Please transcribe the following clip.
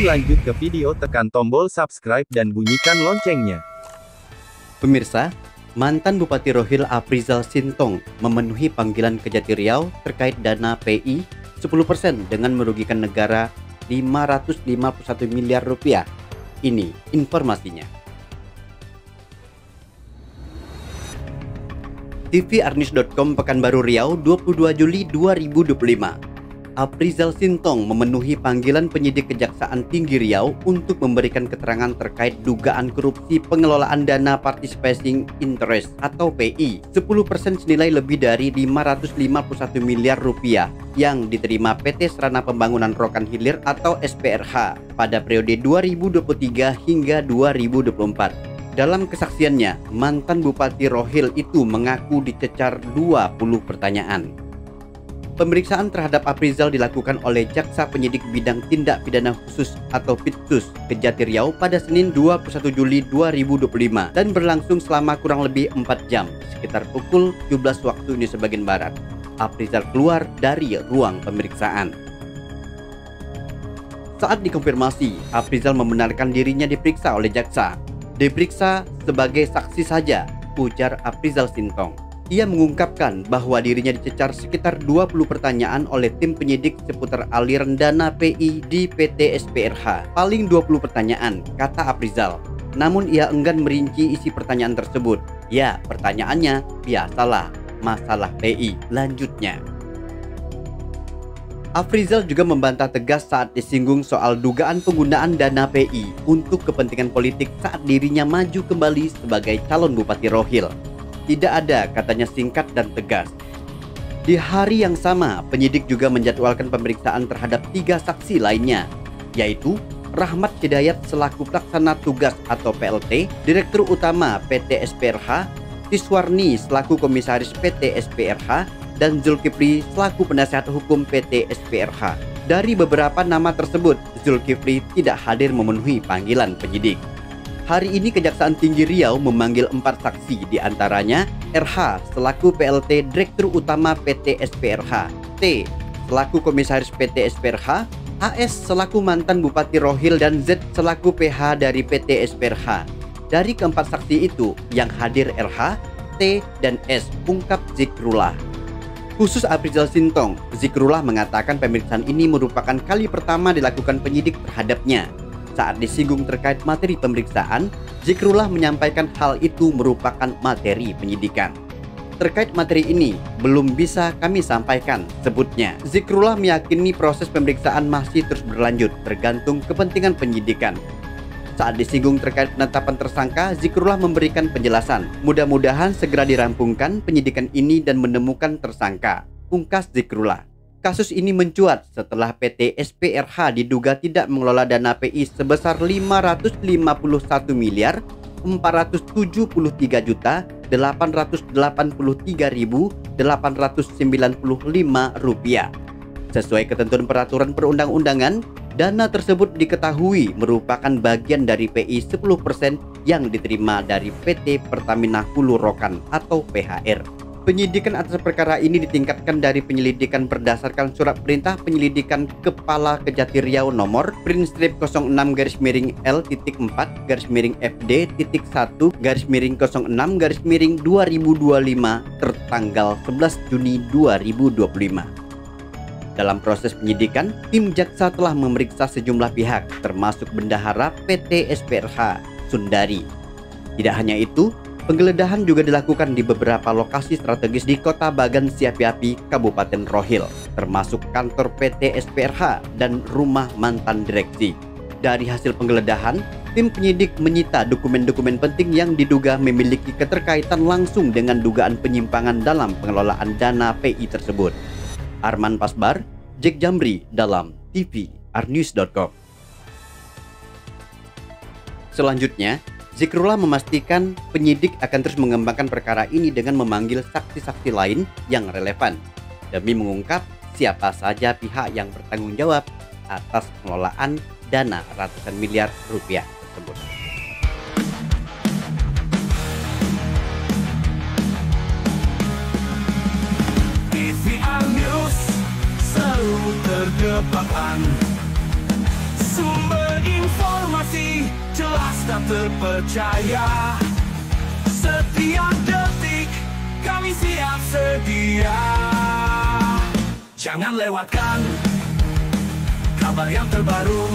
lanjut ke video, tekan tombol subscribe dan bunyikan loncengnya. Pemirsa, mantan Bupati Rohil Aprizal Sintong memenuhi panggilan Kejati Riau terkait dana PI 10% dengan merugikan negara 551 miliar rupiah. Ini informasinya. tvRnews.com Pekanbaru Riau 22 Juli 2025. Aprizal Sintong memenuhi panggilan penyidik Kejaksaan Tinggi Riau untuk memberikan keterangan terkait dugaan korupsi pengelolaan dana Participating Interest atau PI 10% senilai lebih dari 551 miliar rupiah yang diterima PT Sarana Pembangunan Rokan Hilir atau SPRH pada periode 2023 hingga 2024. Dalam kesaksiannya, mantan Bupati Rohil itu mengaku dicecar 20 pertanyaan. Pemeriksaan terhadap Aprizal dilakukan oleh Jaksa Penyidik Bidang Tindak Pidana Khusus atau Pitsus Kejati Riau pada Senin 21 Juli 2025 dan berlangsung selama kurang lebih 4 jam, sekitar pukul 17 waktu Indonesia bagian Barat. Aprizal keluar dari ruang pemeriksaan. Saat dikonfirmasi, Aprizal membenarkan dirinya diperiksa oleh jaksa. Diperiksa sebagai saksi saja, ujar Aprizal Sintong. Ia mengungkapkan bahwa dirinya dicecar sekitar 20 pertanyaan oleh tim penyidik seputar aliran dana PI di PT SPRH. Paling 20 pertanyaan, kata Aprizal. Namun ia enggan merinci isi pertanyaan tersebut. Ya, pertanyaannya biasalah, masalah PI. Lanjutnya. Aprizal juga membantah tegas saat disinggung soal dugaan penggunaan dana PI untuk kepentingan politik saat dirinya maju kembali sebagai calon Bupati Rohil. Tidak ada, katanya singkat dan tegas. Di hari yang sama, penyidik juga menjadwalkan pemeriksaan terhadap 3 saksi lainnya, yaitu Rahmat Hidayat selaku pelaksana tugas atau PLT, Direktur Utama PT SPRH, Tiswarni selaku Komisaris PT SPRH, dan Zulkifli selaku Penasihat Hukum PT SPRH. Dari beberapa nama tersebut, Zulkifli tidak hadir memenuhi panggilan penyidik. Hari ini Kejaksaan Tinggi Riau memanggil 4 saksi, diantaranya RH selaku PLT Direktur Utama PT SPRH, T selaku Komisaris PT SPRH, AS selaku mantan Bupati Rohil, dan Z selaku PH dari PT SPRH. Dari keempat saksi itu, yang hadir RH, T, dan S, ungkap Zikrullah. Khusus Aprizal Sintong, Zikrullah mengatakan pemeriksaan ini merupakan kali pertama dilakukan penyidik terhadapnya. Saat disinggung terkait materi pemeriksaan, Zikrullah menyampaikan hal itu merupakan materi penyidikan. Terkait materi ini, belum bisa kami sampaikan, sebutnya. Zikrullah meyakini proses pemeriksaan masih terus berlanjut, tergantung kepentingan penyidikan. Saat disinggung terkait penetapan tersangka, Zikrullah memberikan penjelasan. Mudah-mudahan segera dirampungkan penyidikan ini dan menemukan tersangka, ungkas Zikrullah. Kasus ini mencuat setelah PT SPRH diduga tidak mengelola dana PI sebesar 551 miliar 473 juta 883.895 rupiah. Sesuai ketentuan peraturan perundang-undangan, dana tersebut diketahui merupakan bagian dari PI 10% yang diterima dari PT Pertamina Hulu Rokan atau PHR. Penyidikan atas perkara ini ditingkatkan dari penyelidikan berdasarkan surat perintah penyelidikan Kepala Kejati Riau nomor PRIN-L.4-FD.1-06-06-2025 tertanggal 11 Juni 2025. Dalam proses penyidikan, tim jaksa telah memeriksa sejumlah pihak termasuk bendahara PT SPRH, Sundari. Tidak hanya itu, penggeledahan juga dilakukan di beberapa lokasi strategis di Kota Bagan Siapi-Api, Kabupaten Rohil, termasuk kantor PT SPRH dan rumah mantan direksi. Dari hasil penggeledahan, tim penyidik menyita dokumen-dokumen penting yang diduga memiliki keterkaitan langsung dengan dugaan penyimpangan dalam pengelolaan dana PI tersebut. Arman Pasbar, Jack Jamri dalam tvRnews.com. Selanjutnya, Zikrullah memastikan penyidik akan terus mengembangkan perkara ini dengan memanggil saksi-saksi lain yang relevan demi mengungkap siapa saja pihak yang bertanggung jawab atas pengelolaan dana ratusan miliar rupiah tersebut. tvRnews selalu terdepan, sumber yang terpercaya. Setiap detik kami siap sedia. Jangan lewatkan kabar yang terbaru.